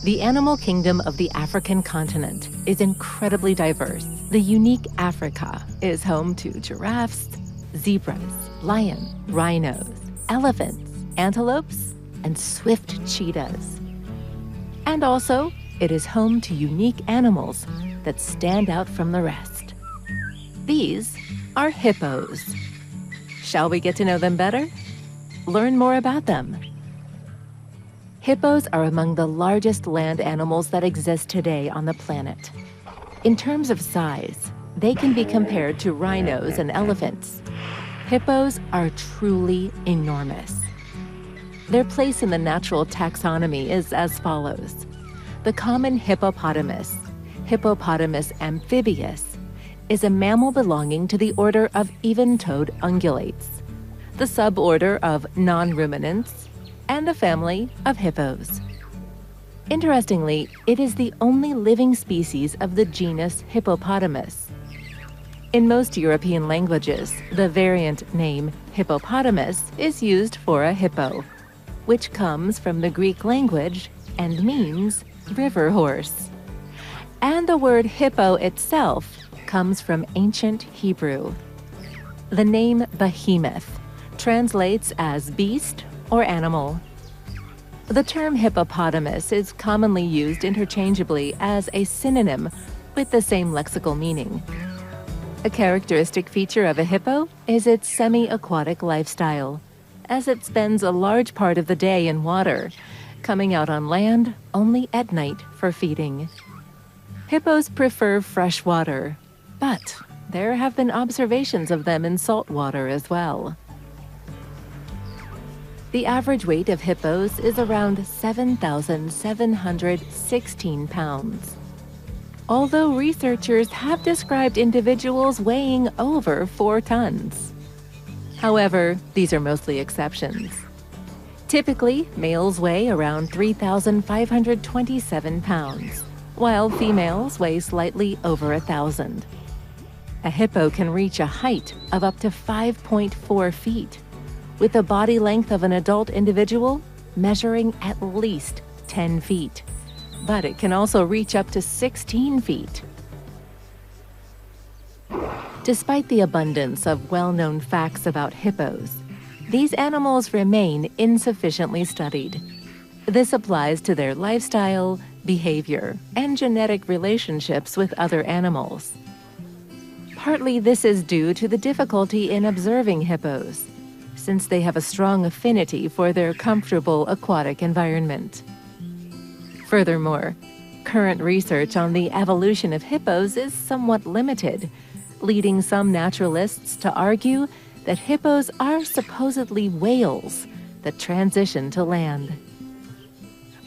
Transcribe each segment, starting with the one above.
The animal kingdom of the African continent is incredibly diverse. The unique Africa is home to giraffes, zebras, lions, rhinos, elephants, antelopes, and swift cheetahs. And also, it is home to unique animals that stand out from the rest. These are hippos. Shall we get to know them better? Learn more about them. Hippos are among the largest land animals that exist today on the planet. In terms of size, they can be compared to rhinos and elephants. Hippos are truly enormous. Their place in the natural taxonomy is as follows. The common hippopotamus, Hippopotamus amphibius, is a mammal belonging to the order of even-toed ungulates, the suborder of non-ruminants, and the family of hippos. Interestingly, it is the only living species of the genus Hippopotamus. In most European languages, the variant name hippopotamus is used for a hippo, which comes from the Greek language and means river horse. And the word hippo itself comes from ancient Hebrew. The name behemoth translates as beast or animal. The term hippopotamus is commonly used interchangeably as a synonym with the same lexical meaning. A characteristic feature of a hippo is its semi-aquatic lifestyle, as it spends a large part of the day in water, coming out on land only at night for feeding. Hippos prefer fresh water, but there have been observations of them in salt water as well. The average weight of hippos is around 7,716 pounds. Although researchers have described individuals weighing over 4 tons. However, these are mostly exceptions. Typically, males weigh around 3,527 pounds, while females weigh slightly over 1,000. A hippo can reach a height of up to 5.4 feet, with the body length of an adult individual measuring at least 10 feet. But it can also reach up to 16 feet. Despite the abundance of well-known facts about hippos, these animals remain insufficiently studied. This applies to their lifestyle, behavior, and genetic relationships with other animals. Partly this is due to the difficulty in observing hippos, since they have a strong affinity for their comfortable aquatic environment. Furthermore, current research on the evolution of hippos is somewhat limited, leading some naturalists to argue that hippos are supposedly whales that transition to land.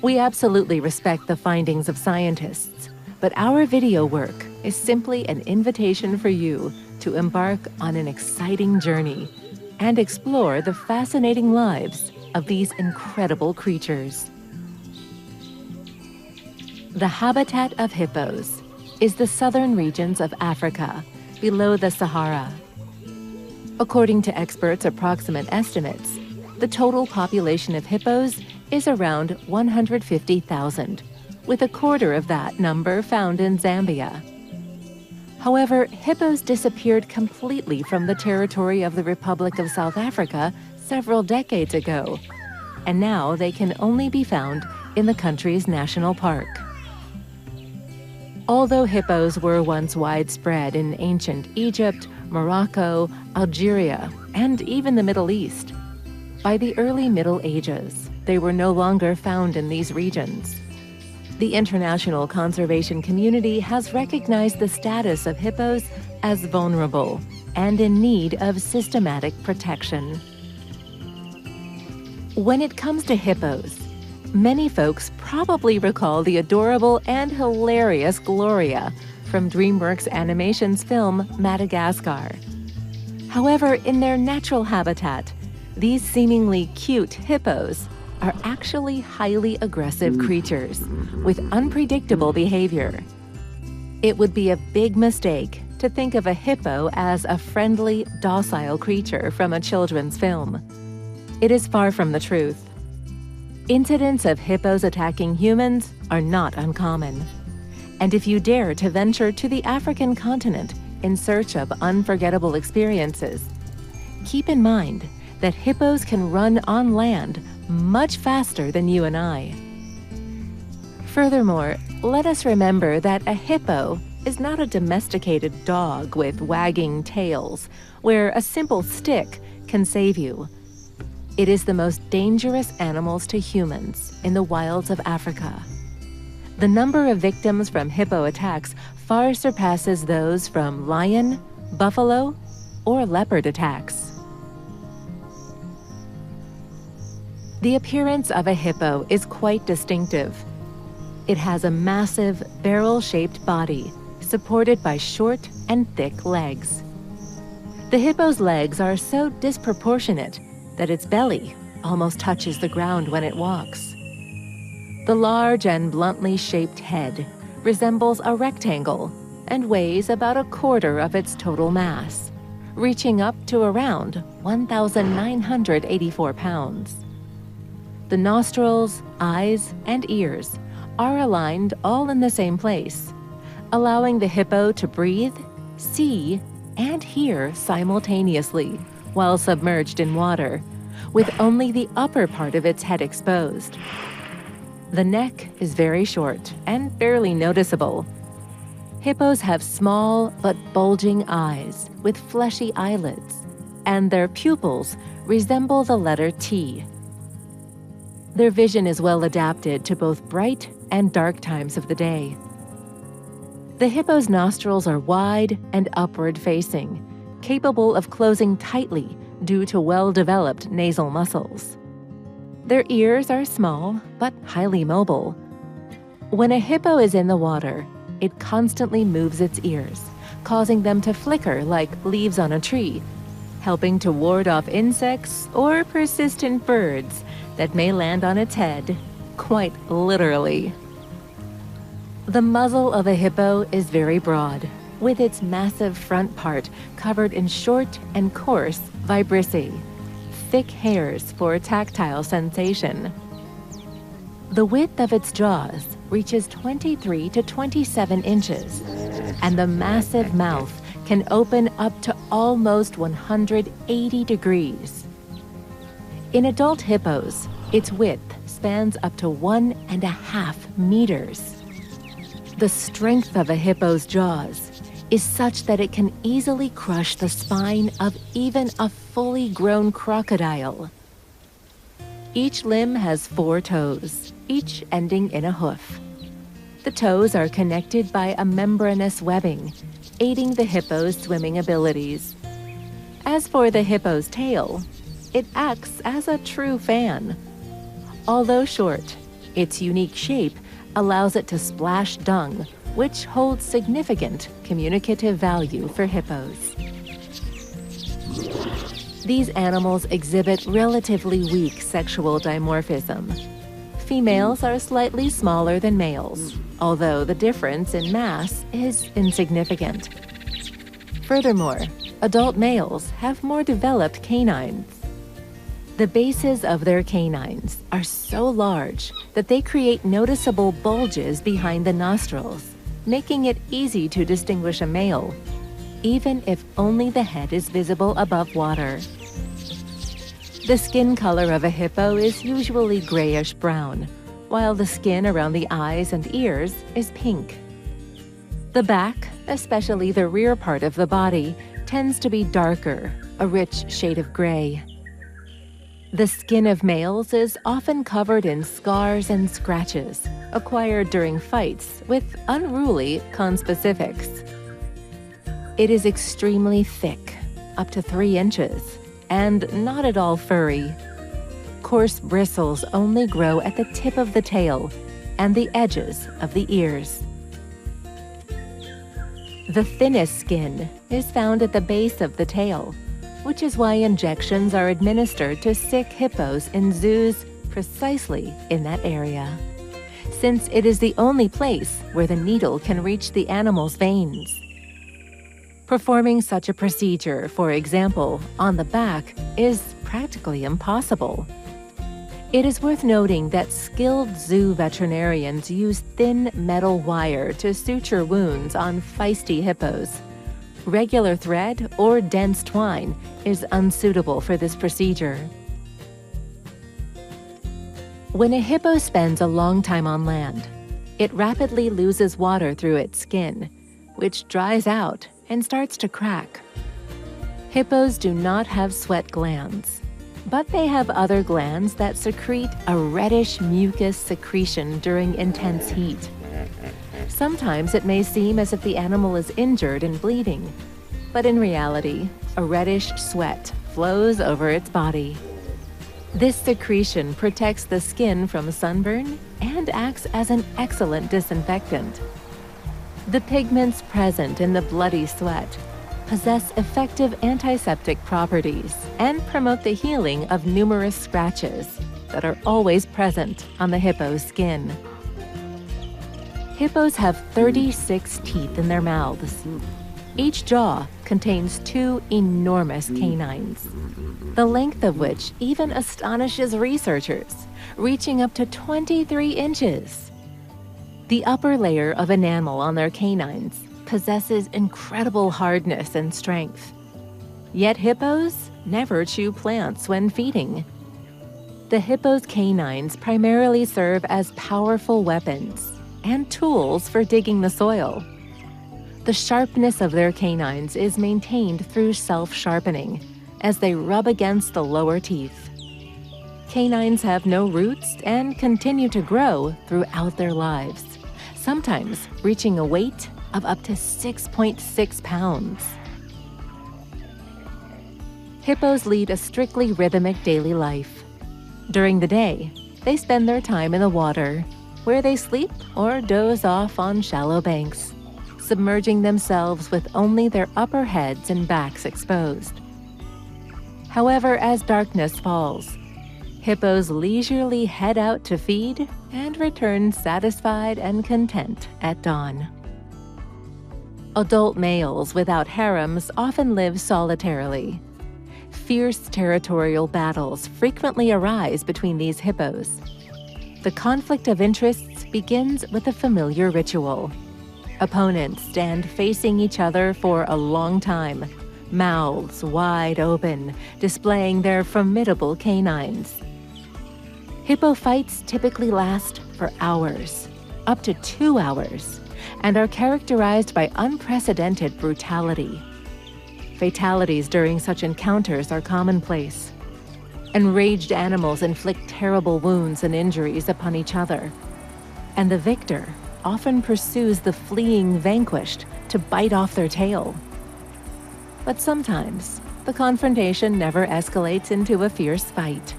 We absolutely respect the findings of scientists, but our video work is simply an invitation for you to embark on an exciting journey and explore the fascinating lives of these incredible creatures. The habitat of hippos is the southern regions of Africa, below the Sahara. According to experts' approximate estimates, the total population of hippos is around 150,000, with a quarter of that number found in Zambia. However, hippos disappeared completely from the territory of the Republic of South Africa several decades ago, and now they can only be found in the country's national park. Although hippos were once widespread in ancient Egypt, Morocco, Algeria, and even the Middle East, by the early Middle Ages, they were no longer found in these regions. The international conservation community has recognized the status of hippos as vulnerable and in need of systematic protection. When it comes to hippos, many folks probably recall the adorable and hilarious Gloria from DreamWorks Animation's film Madagascar. However, in their natural habitat, these seemingly cute hippos are actually highly aggressive creatures with unpredictable behavior. It would be a big mistake to think of a hippo as a friendly, docile creature from a children's film. It is far from the truth. Incidents of hippos attacking humans are not uncommon. And if you dare to venture to the African continent in search of unforgettable experiences, keep in mind that hippos can run on land much faster than you and I. Furthermore, let us remember that a hippo is not a domesticated dog with wagging tails, where a simple stick can save you. It is the most dangerous animals to humans in the wilds of Africa. The number of victims from hippo attacks far surpasses those from lion, buffalo, or leopard attacks. The appearance of a hippo is quite distinctive. It has a massive, barrel-shaped body, supported by short and thick legs. The hippo's legs are so disproportionate that its belly almost touches the ground when it walks. The large and bluntly shaped head resembles a rectangle and weighs about a quarter of its total mass, reaching up to around 1,984 pounds. The nostrils, eyes, and ears are aligned all in the same place, allowing the hippo to breathe, see, and hear simultaneously while submerged in water, with only the upper part of its head exposed. The neck is very short and barely noticeable. Hippos have small but bulging eyes with fleshy eyelids, and their pupils resemble the letter T. Their vision is well adapted to both bright and dark times of the day. The hippo's nostrils are wide and upward-facing, capable of closing tightly due to well-developed nasal muscles. Their ears are small but highly mobile. When a hippo is in the water, it constantly moves its ears, causing them to flicker like leaves on a tree, helping to ward off insects or persistent birds that may land on its head, quite literally. The muzzle of a hippo is very broad, with its massive front part covered in short and coarse vibrissae, thick hairs for tactile sensation. The width of its jaws reaches 23 to 27 inches, and the massive mouth can open up to almost 180 degrees. In adult hippos, its width spans up to 1.5 meters. The strength of a hippo's jaws is such that it can easily crush the spine of even a fully grown crocodile. Each limb has 4 toes, each ending in a hoof. The toes are connected by a membranous webbing, aiding the hippo's swimming abilities. As for the hippo's tail, it acts as a true fan. Although short, its unique shape allows it to splash dung, which holds significant communicative value for hippos. These animals exhibit relatively weak sexual dimorphism. Females are slightly smaller than males, although the difference in mass is insignificant. Furthermore, adult males have more developed canines. The bases of their canines are so large that they create noticeable bulges behind the nostrils, making it easy to distinguish a male, even if only the head is visible above water. The skin color of a hippo is usually grayish-brown, while the skin around the eyes and ears is pink. The back, especially the rear part of the body, tends to be darker, a rich shade of gray. The skin of males is often covered in scars and scratches, acquired during fights with unruly conspecifics. It is extremely thick, up to 3 inches, and not at all furry. Coarse bristles only grow at the tip of the tail and the edges of the ears. The thinnest skin is found at the base of the tail, which is why injections are administered to sick hippos in zoos precisely in that area, since it is the only place where the needle can reach the animal's veins. Performing such a procedure, for example, on the back, is practically impossible. It is worth noting that skilled zoo veterinarians use thin metal wire to suture wounds on feisty hippos. Regular thread or dense twine is unsuitable for this procedure. When a hippo spends a long time on land, it rapidly loses water through its skin, which dries out and starts to crack. Hippos do not have sweat glands, but they have other glands that secrete a reddish mucus secretion during intense heat. Sometimes it may seem as if the animal is injured and bleeding, but in reality, a reddish sweat flows over its body. This secretion protects the skin from sunburn and acts as an excellent disinfectant. The pigments present in the bloody sweat possess effective antiseptic properties and promote the healing of numerous scratches that are always present on the hippo's skin. Hippos have 36 teeth in their mouths. Each jaw contains 2 enormous canines, the length of which even astonishes researchers, reaching up to 23 inches. The upper layer of enamel on their canines possesses incredible hardness and strength. Yet hippos never chew plants when feeding. The hippo's canines primarily serve as powerful weapons and tools for digging the soil. The sharpness of their canines is maintained through self-sharpening as they rub against the lower teeth. Canines have no roots and continue to grow throughout their lives, sometimes reaching a weight of up to 6.6 pounds. Hippos lead a strictly rhythmic daily life. During the day, they spend their time in the water, where they sleep or doze off on shallow banks, submerging themselves with only their upper heads and backs exposed. However, as darkness falls, hippos leisurely head out to feed and return satisfied and content at dawn. Adult males without harems often live solitarily. Fierce territorial battles frequently arise between these hippos. The conflict of interests begins with a familiar ritual. Opponents stand facing each other for a long time, mouths wide open, displaying their formidable canines. Hippo fights typically last for hours, up to 2 hours, and are characterized by unprecedented brutality. Fatalities during such encounters are commonplace. Enraged animals inflict terrible wounds and injuries upon each other, and the victor often pursues the fleeing vanquished to bite off their tail. But sometimes, the confrontation never escalates into a fierce fight.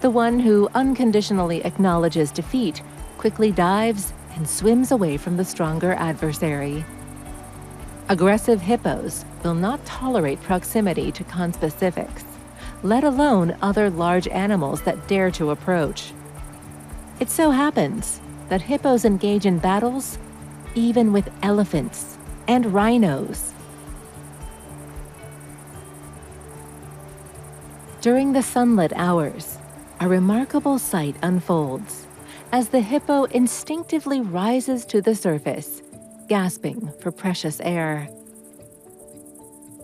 The one who unconditionally acknowledges defeat quickly dives and swims away from the stronger adversary. Aggressive hippos will not tolerate proximity to conspecifics, let alone other large animals that dare to approach. It so happens that hippos engage in battles even with elephants and rhinos. During the sunlit hours, a remarkable sight unfolds as the hippo instinctively rises to the surface, gasping for precious air.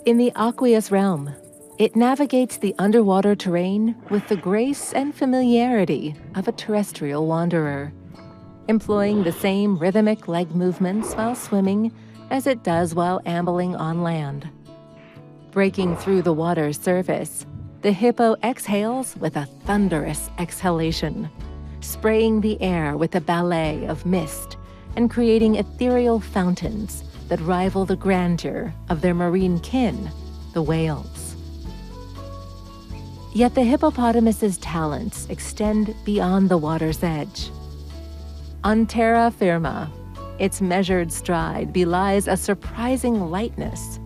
In the aqueous realm, it navigates the underwater terrain with the grace and familiarity of a terrestrial wanderer, employing the same rhythmic leg movements while swimming as it does while ambling on land. Breaking through the water's surface, the hippo exhales with a thunderous exhalation, spraying the air with a ballet of mist and creating ethereal fountains that rival the grandeur of their marine kin, the whales. Yet the hippopotamus's talents extend beyond the water's edge. On terra firma, its measured stride belies a surprising lightness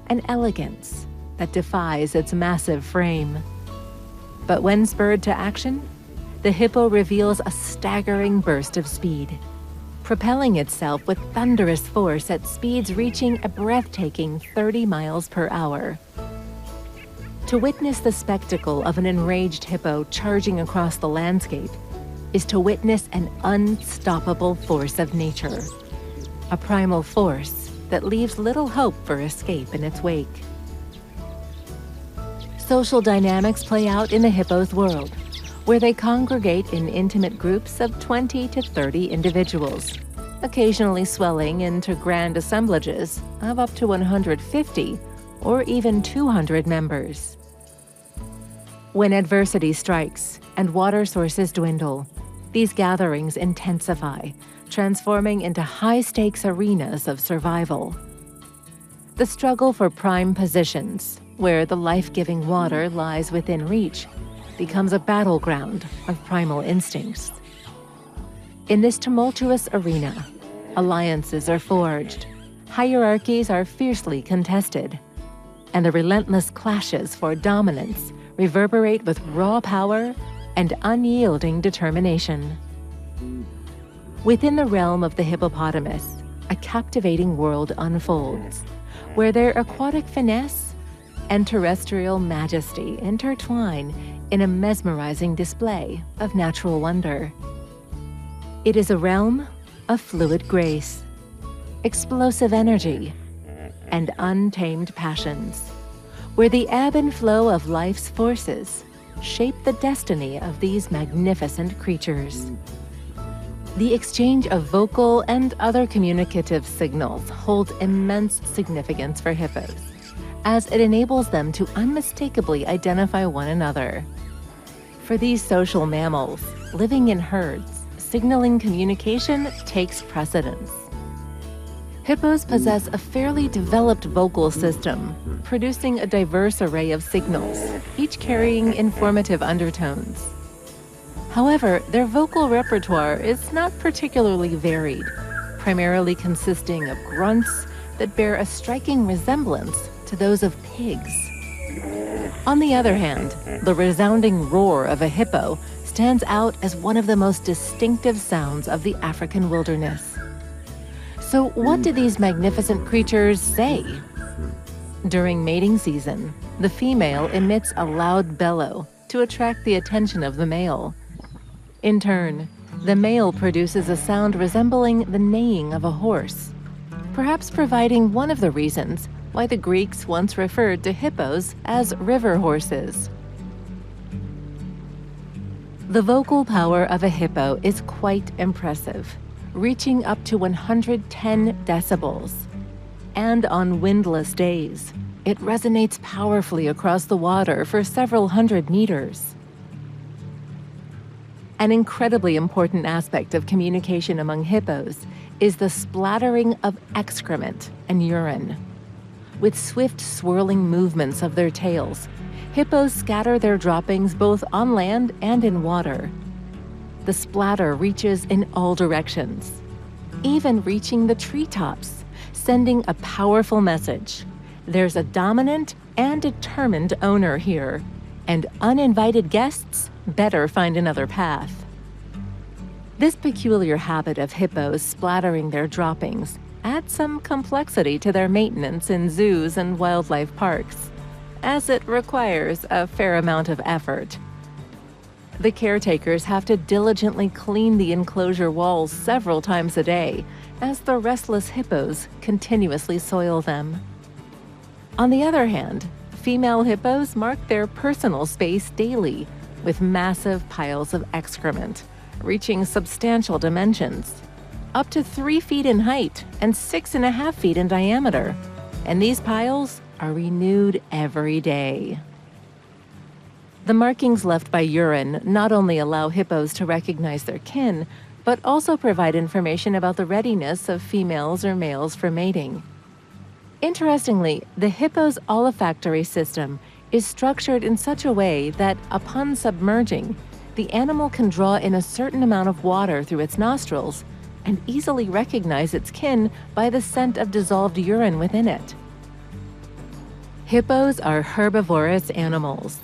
and elegance that defies its massive frame. But when spurred to action, the hippo reveals a staggering burst of speed, propelling itself with thunderous force at speeds reaching a breathtaking 30 miles per hour. To witness the spectacle of an enraged hippo charging across the landscape is to witness an unstoppable force of nature, a primal force that leaves little hope for escape in its wake. Social dynamics play out in the hippo's world, where they congregate in intimate groups of 20 to 30 individuals, occasionally swelling into grand assemblages of up to 150 or even 200 members. When adversity strikes and water sources dwindle, these gatherings intensify, transforming into high-stakes arenas of survival. The struggle for prime positions, where the life-giving water lies within reach, becomes a battleground of primal instincts. In this tumultuous arena, alliances are forged, hierarchies are fiercely contested, and the relentless clashes for dominance reverberate with raw power and unyielding determination. Within the realm of the hippopotamus, a captivating world unfolds, where their aquatic finesse and terrestrial majesty intertwine in a mesmerizing display of natural wonder. It is a realm of fluid grace, explosive energy, and untamed passions, where the ebb and flow of life's forces shape the destiny of these magnificent creatures. The exchange of vocal and other communicative signals holds immense significance for hippos, as it enables them to unmistakably identify one another. For these social mammals, living in herds, signaling communication takes precedence. Hippos possess a fairly developed vocal system, producing a diverse array of signals, each carrying informative undertones. However, their vocal repertoire is not particularly varied, primarily consisting of grunts that bear a striking resemblance to those of pigs. On the other hand, the resounding roar of a hippo stands out as one of the most distinctive sounds of the African wilderness. So what do these magnificent creatures say? During mating season, the female emits a loud bellow to attract the attention of the male. In turn, the male produces a sound resembling the neighing of a horse, perhaps providing one of the reasons why the Greeks once referred to hippos as river horses. The vocal power of a hippo is quite impressive, reaching up to 110 decibels. And on windless days, it resonates powerfully across the water for several hundred meters. An incredibly important aspect of communication among hippos is the splattering of excrement and urine. With swift swirling movements of their tails, hippos scatter their droppings both on land and in water. The splatter reaches in all directions, even reaching the treetops, sending a powerful message. There's a dominant and determined owner here, and uninvited guests better find another path. This peculiar habit of hippos splattering their droppings adds some complexity to their maintenance in zoos and wildlife parks, as it requires a fair amount of effort. The caretakers have to diligently clean the enclosure walls several times a day, as the restless hippos continuously soil them. On the other hand, female hippos mark their personal space daily with massive piles of excrement, reaching substantial dimensions, up to 3 feet in height and 6.5 feet in diameter, and these piles are renewed every day. The markings left by urine not only allow hippos to recognize their kin, but also provide information about the readiness of females or males for mating. Interestingly, the hippo's olfactory system is structured in such a way that, upon submerging, the animal can draw in a certain amount of water through its nostrils and easily recognize its kin by the scent of dissolved urine within it. Hippos are herbivorous animals.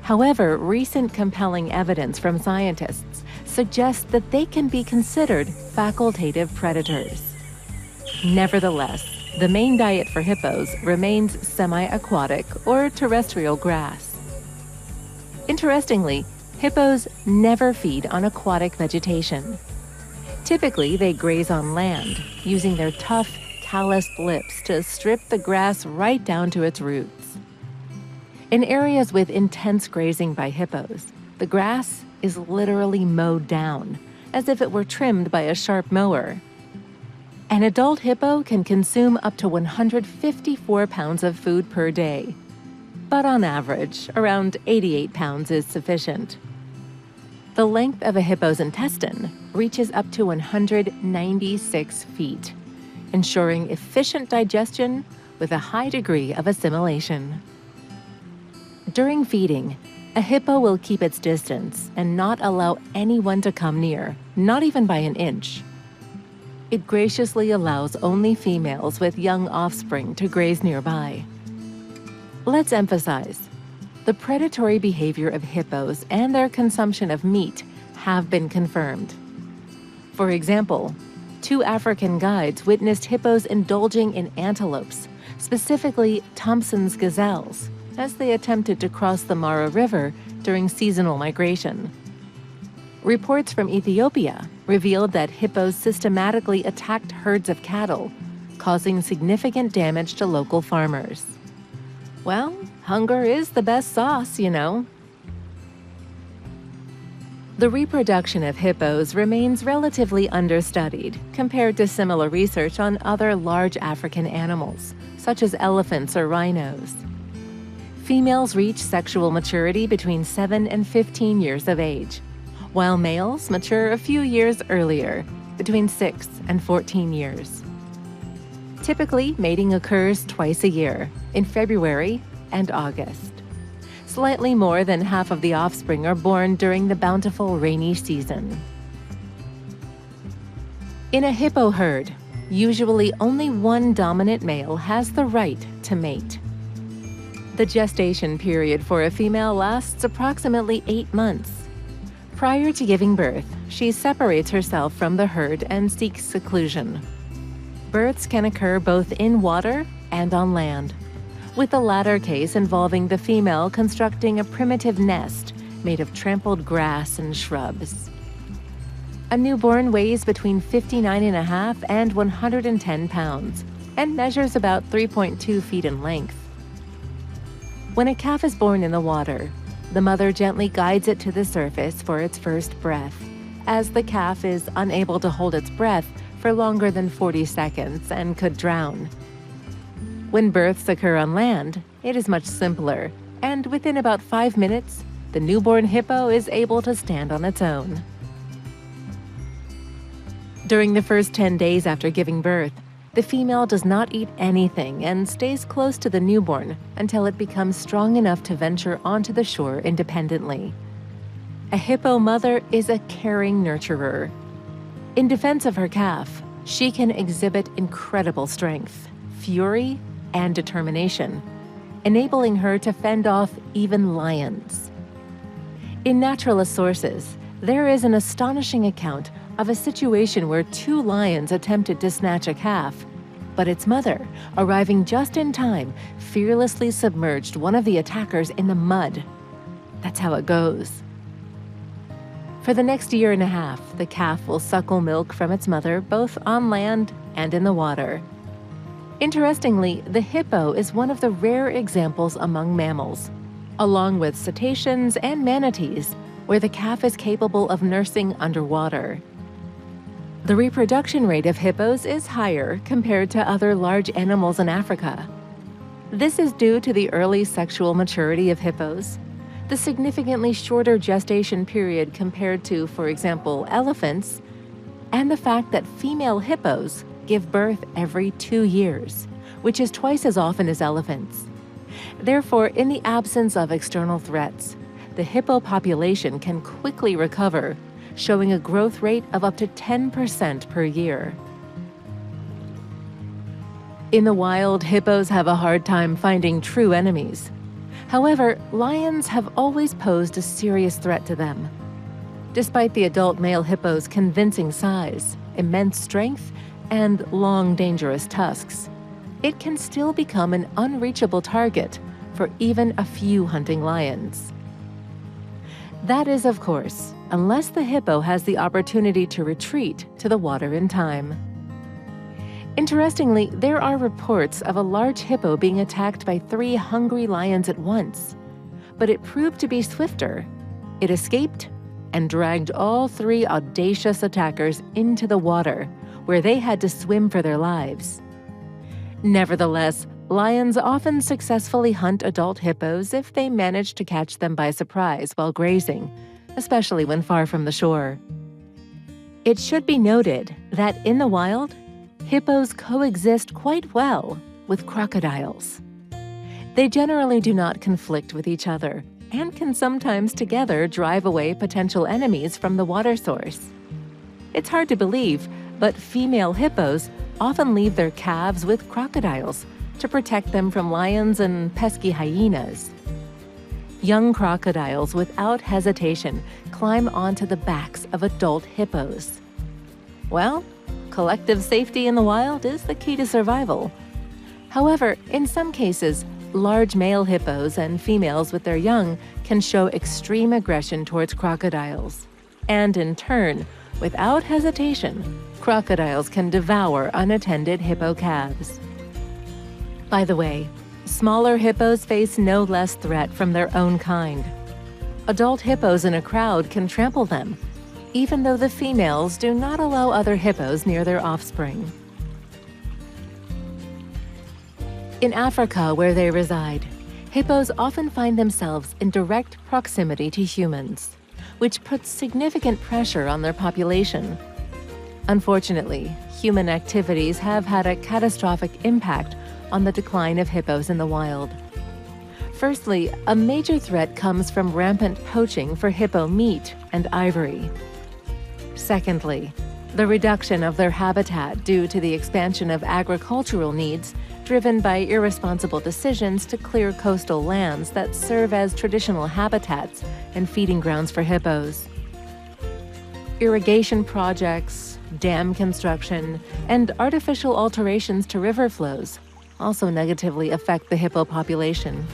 However, recent compelling evidence from scientists suggests that they can be considered facultative predators. Nevertheless, The main diet for hippos remains semi-aquatic or terrestrial grass. Interestingly, hippos never feed on aquatic vegetation. Typically, they graze on land, using their tough, calloused lips to strip the grass right down to its roots. In areas with intense grazing by hippos, the grass is literally mowed down, as if it were trimmed by a sharp mower. An adult hippo can consume up to 154 pounds of food per day. But on average, around 88 pounds is sufficient. The length of a hippo's intestine reaches up to 196 feet, ensuring efficient digestion with a high degree of assimilation. During feeding, a hippo will keep its distance and not allow anyone to come near, not even by an inch. It graciously allows only females with young offspring to graze nearby. Let's emphasize, the predatory behavior of hippos and their consumption of meat have been confirmed. For example, 2 African guides witnessed hippos indulging in antelopes, specifically Thompson's gazelles, as they attempted to cross the Mara River during seasonal migration. Reports from Ethiopia revealed that hippos systematically attacked herds of cattle, causing significant damage to local farmers. Well, hunger is the best sauce, you know. The reproduction of hippos remains relatively understudied compared to similar research on other large African animals, such as elephants or rhinos. Females reach sexual maturity between 7 and 15 years of age, while males mature a few years earlier, between 6 and 14 years. Typically, mating occurs twice a year, in February and August. Slightly more than half of the offspring are born during the bountiful rainy season. In a hippo herd, usually only one dominant male has the right to mate. The gestation period for a female lasts approximately 8 months. Prior to giving birth, she separates herself from the herd and seeks seclusion. Births can occur both in water and on land, with the latter case involving the female constructing a primitive nest made of trampled grass and shrubs. A newborn weighs between 59.5 and 110 pounds and measures about 3.2 feet in length. When a calf is born in the water, the mother gently guides it to the surface for its first breath, as the calf is unable to hold its breath for longer than 40 seconds and could drown. When births occur on land, it is much simpler, and within about 5 minutes, the newborn hippo is able to stand on its own. During the first 10 days after giving birth, the female does not eat anything and stays close to the newborn until it becomes strong enough to venture onto the shore independently. A hippo mother is a caring nurturer. In defense of her calf, she can exhibit incredible strength, fury, and determination, enabling her to fend off even lions. In naturalist sources, there is an astonishing account of a situation where 2 lions attempted to snatch a calf, but its mother, arriving just in time, fearlessly submerged one of the attackers in the mud. That's how it goes. For the next 1.5 years, the calf will suckle milk from its mother both on land and in the water. Interestingly, the hippo is one of the rare examples among mammals, along with cetaceans and manatees, where the calf is capable of nursing underwater. The reproduction rate of hippos is higher compared to other large animals in Africa. This is due to the early sexual maturity of hippos, the significantly shorter gestation period compared to, for example, elephants, and the fact that female hippos give birth every 2 years, which is twice as often as elephants. Therefore, in the absence of external threats, the hippo population can quickly recover, showing a growth rate of up to 10% per year. In the wild, hippos have a hard time finding true enemies. However, lions have always posed a serious threat to them. Despite the adult male hippo's convincing size, immense strength, and long, dangerous tusks, it can still become an unreachable target for even a few hunting lions. That is, of course, unless the hippo has the opportunity to retreat to the water in time. Interestingly, there are reports of a large hippo being attacked by 3 hungry lions at once, but it proved to be swifter. It escaped and dragged all 3 audacious attackers into the water, where they had to swim for their lives. Nevertheless, lions often successfully hunt adult hippos if they manage to catch them by surprise while grazing, especially when far from the shore. It should be noted that in the wild, hippos coexist quite well with crocodiles. They generally do not conflict with each other and can sometimes together drive away potential enemies from the water source. It's hard to believe, but female hippos often leave their calves with crocodiles to protect them from lions and pesky hyenas. Young crocodiles, without hesitation, climb onto the backs of adult hippos. Well, collective safety in the wild is the key to survival. However, in some cases, large male hippos and females with their young can show extreme aggression towards crocodiles. And in turn, without hesitation, crocodiles can devour unattended hippo calves. By the way, smaller hippos face no less threat from their own kind. Adult hippos in a crowd can trample them, even though the females do not allow other hippos near their offspring. In Africa, where they reside, hippos often find themselves in direct proximity to humans, which puts significant pressure on their population. Unfortunately, human activities have had a catastrophic impact on the decline of hippos in the wild. Firstly, a major threat comes from rampant poaching for hippo meat and ivory. Secondly, the reduction of their habitat due to the expansion of agricultural needs driven by irresponsible decisions to clear coastal lands that serve as traditional habitats and feeding grounds for hippos. Irrigation projects, dam construction, and artificial alterations to river flows also negatively affect the hippo population.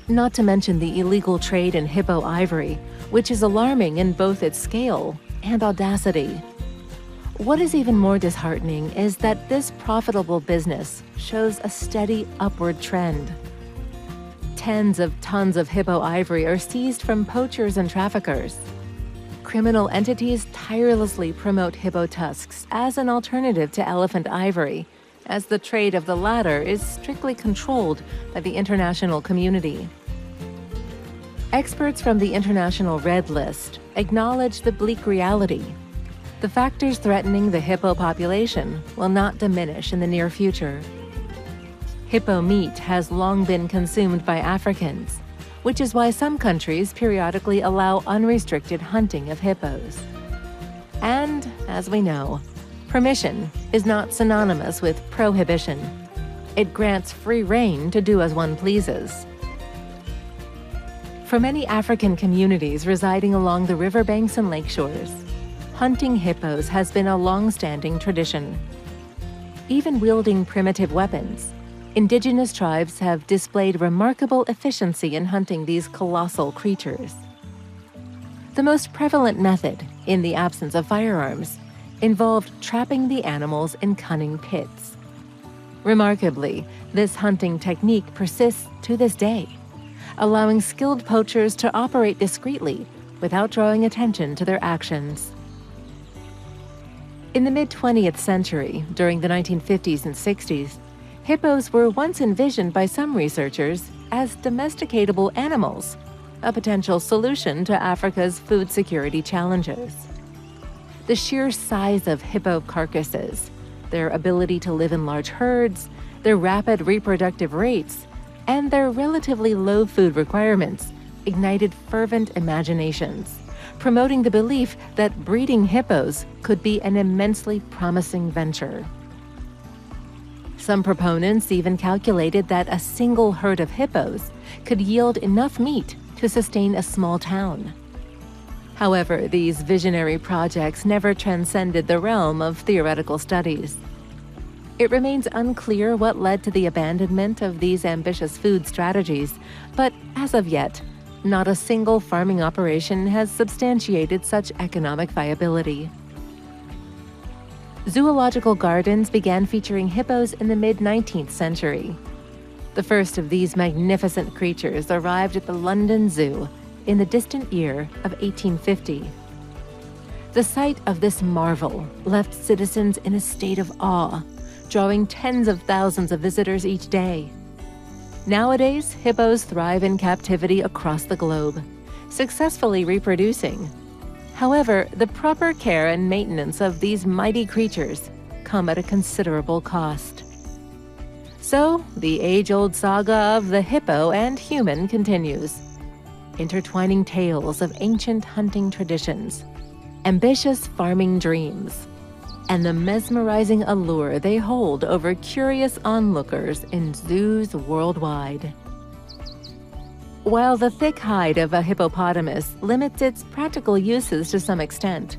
Not to mention the illegal trade in hippo ivory, which is alarming in both its scale and audacity. What is even more disheartening is that this profitable business shows a steady upward trend. Tens of tons of hippo ivory are seized from poachers and traffickers. Criminal entities tirelessly promote hippo tusks as an alternative to elephant ivory, as the trade of the latter is strictly controlled by the international community. Experts from the International Red List acknowledge the bleak reality. The factors threatening the hippo population will not diminish in the near future. Hippo meat has long been consumed by Africans, which is why some countries periodically allow unrestricted hunting of hippos. And, as we know, permission is not synonymous with prohibition. It grants free rein to do as one pleases. For many African communities residing along the riverbanks and lakeshores, hunting hippos has been a long-standing tradition. Even wielding primitive weapons, indigenous tribes have displayed remarkable efficiency in hunting these colossal creatures. The most prevalent method, in the absence of firearms, involved trapping the animals in cunning pits. Remarkably, this hunting technique persists to this day, allowing skilled poachers to operate discreetly without drawing attention to their actions. In the mid-20th century, during the 1950s and 60s, hippos were once envisioned by some researchers as domesticatable animals, a potential solution to Africa's food security challenges. The sheer size of hippo carcasses, their ability to live in large herds, their rapid reproductive rates, and their relatively low food requirements ignited fervent imaginations, promoting the belief that breeding hippos could be an immensely promising venture. Some proponents even calculated that a single herd of hippos could yield enough meat to sustain a small town. However, these visionary projects never transcended the realm of theoretical studies. It remains unclear what led to the abandonment of these ambitious food strategies, but as of yet, not a single farming operation has substantiated such economic viability. Zoological gardens began featuring hippos in the mid-19th century. The first of these magnificent creatures arrived at the London Zoo in the distant year of 1850. The sight of this marvel left citizens in a state of awe, drawing tens of thousands of visitors each day. Nowadays, hippos thrive in captivity across the globe, successfully reproducing. However, the proper care and maintenance of these mighty creatures come at a considerable cost. So, the age-old saga of the hippo and human continues, intertwining tales of ancient hunting traditions, ambitious farming dreams, and the mesmerizing allure they hold over curious onlookers in zoos worldwide. While the thick hide of a hippopotamus limits its practical uses to some extent,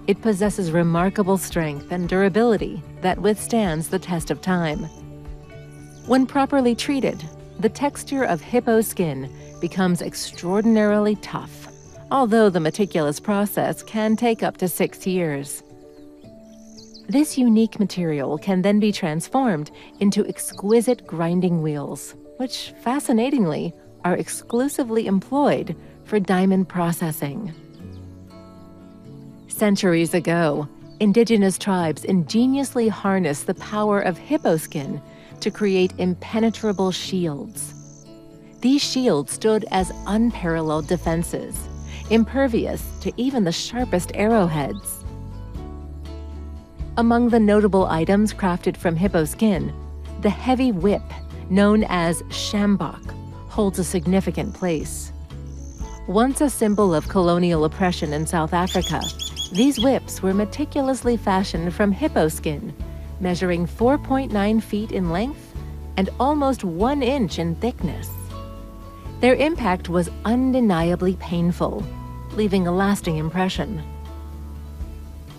it possesses remarkable strength and durability that withstands the test of time. When properly treated, the texture of hippo skin becomes extraordinarily tough, although the meticulous process can take up to 6 years. This unique material can then be transformed into exquisite grinding wheels, which, fascinatingly, are exclusively employed for diamond processing. Centuries ago, indigenous tribes ingeniously harnessed the power of hippo skin to create impenetrable shields. These shields stood as unparalleled defenses, impervious to even the sharpest arrowheads. Among the notable items crafted from hippo skin, the heavy whip, known as sjambok, holds a significant place. Once a symbol of colonial oppression in South Africa, these whips were meticulously fashioned from hippo skin, measuring 4.9 feet in length and almost 1 inch in thickness. Their impact was undeniably painful, leaving a lasting impression.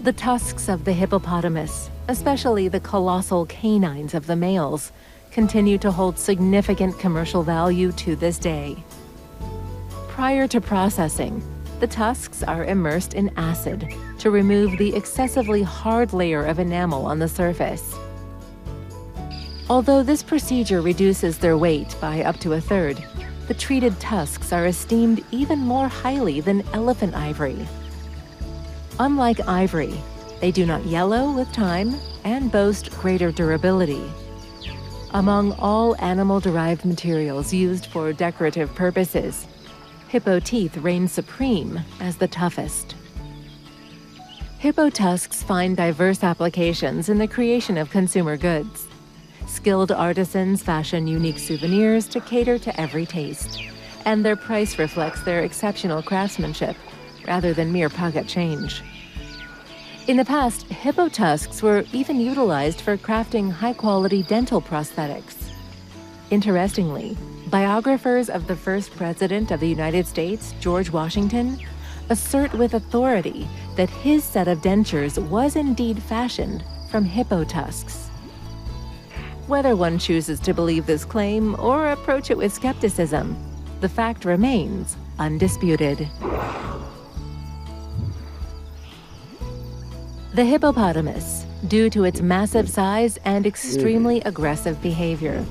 The tusks of the hippopotamus, especially the colossal canines of the males, continue to hold significant commercial value to this day. Prior to processing, the tusks are immersed in acid to remove the excessively hard layer of enamel on the surface. Although this procedure reduces their weight by up to 1/3, the treated tusks are esteemed even more highly than elephant ivory. Unlike ivory, they do not yellow with time and boast greater durability. Among all animal-derived materials used for decorative purposes, hippo teeth reign supreme as the toughest. Hippo tusks find diverse applications in the creation of consumer goods. Skilled artisans fashion unique souvenirs to cater to every taste, and their price reflects their exceptional craftsmanship rather than mere pocket change. In the past, hippo tusks were even utilized for crafting high-quality dental prosthetics. Interestingly, biographers of the first president of the United States, George Washington, assert with authority that his set of dentures was indeed fashioned from hippo tusks. Whether one chooses to believe this claim or approach it with skepticism, the fact remains undisputed. The hippopotamus, due to its massive size and extremely aggressive behavior,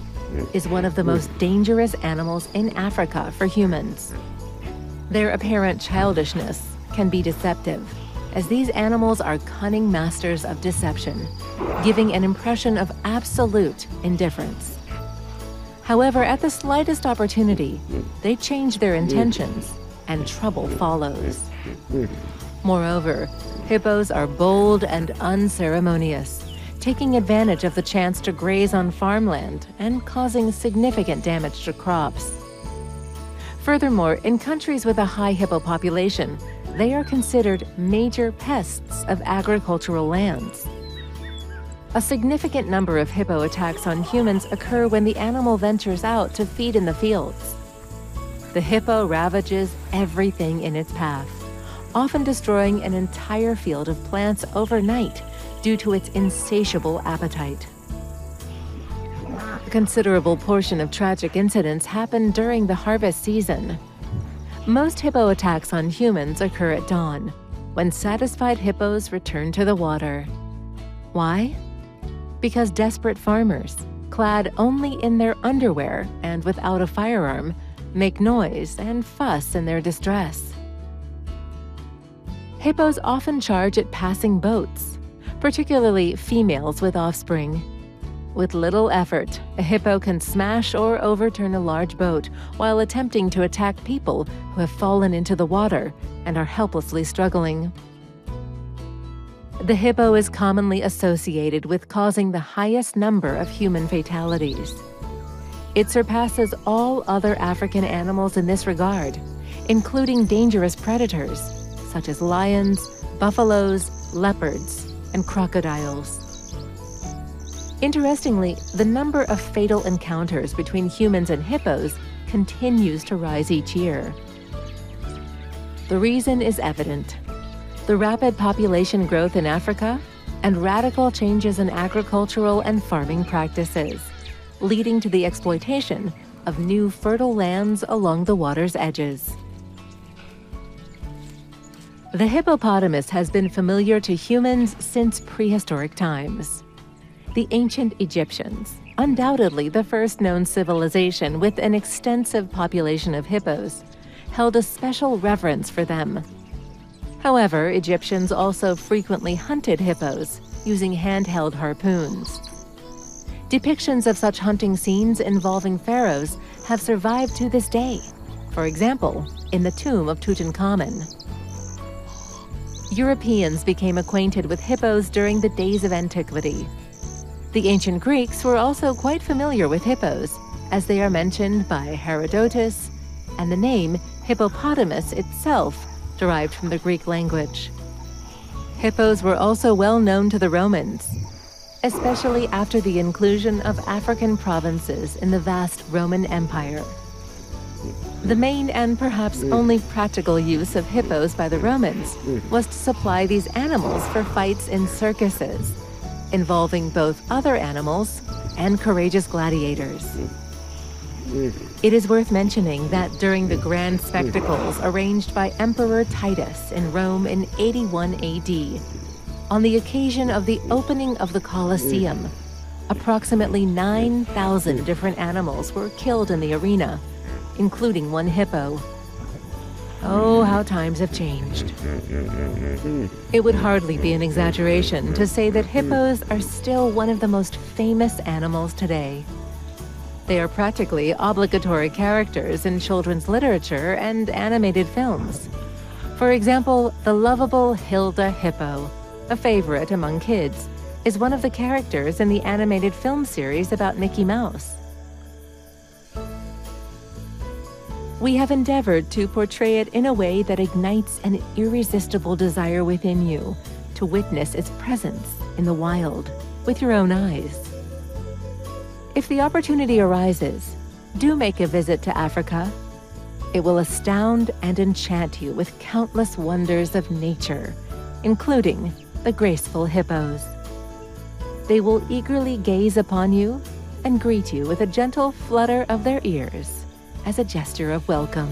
is one of the most dangerous animals in Africa for humans. Their apparent childishness can be deceptive, as these animals are cunning masters of deception, giving an impression of absolute indifference. However, at the slightest opportunity, they change their intentions, and trouble follows. Moreover, hippos are bold and unceremonious, taking advantage of the chance to graze on farmland and causing significant damage to crops. Furthermore, in countries with a high hippo population, they are considered major pests of agricultural lands. A significant number of hippo attacks on humans occur when the animal ventures out to feed in the fields. The hippo ravages everything in its path, often destroying an entire field of plants overnight due to its insatiable appetite. considerable portion of tragic incidents happen during the harvest season. Most hippo attacks on humans occur at dawn, when satisfied hippos return to the water. Why? Because desperate farmers, clad only in their underwear and without a firearm, make noise and fuss in their distress. Hippos often charge at passing boats, particularly females with offspring. With little effort, a hippo can smash or overturn a large boat while attempting to attack people who have fallen into the water and are helplessly struggling. The hippo is commonly associated with causing the highest number of human fatalities. It surpasses all other African animals in this regard, including dangerous predators such as lions, buffaloes, leopards, and crocodiles. Interestingly, the number of fatal encounters between humans and hippos continues to rise each year. The reason is evident: the rapid population growth in Africa and radical changes in agricultural and farming practices, leading to the exploitation of new fertile lands along the water's edges. The hippopotamus has been familiar to humans since prehistoric times. The ancient Egyptians, undoubtedly the first known civilization with an extensive population of hippos, held a special reverence for them. However, Egyptians also frequently hunted hippos using handheld harpoons. Depictions of such hunting scenes involving pharaohs have survived to this day, for example, in the tomb of Tutankhamun. Europeans became acquainted with hippos during the days of antiquity. The ancient Greeks were also quite familiar with hippos, as they are mentioned by Herodotus, and the name hippopotamus itself derived from the Greek language. Hippos were also well known to the Romans, especially after the inclusion of African provinces in the vast Roman Empire. The main and perhaps only practical use of hippos by the Romans was to supply these animals for fights in circuses, involving both other animals and courageous gladiators. It is worth mentioning that during the grand spectacles arranged by Emperor Titus in Rome in 81 AD, on the occasion of the opening of the Colosseum, approximately 9,000 different animals were killed in the arena, including one hippo. Oh, how times have changed. It would hardly be an exaggeration to say that hippos are still one of the most famous animals today. They are practically obligatory characters in children's literature and animated films. For example, the lovable Hilda Hippo, a favorite among kids, is one of the characters in the animated film series about Mickey Mouse. We have endeavored to portray it in a way that ignites an irresistible desire within you to witness its presence in the wild with your own eyes. If the opportunity arises, do make a visit to Africa. It will astound and enchant you with countless wonders of nature, including the graceful hippos. They will eagerly gaze upon you and greet you with a gentle flutter of their ears as a gesture of welcome.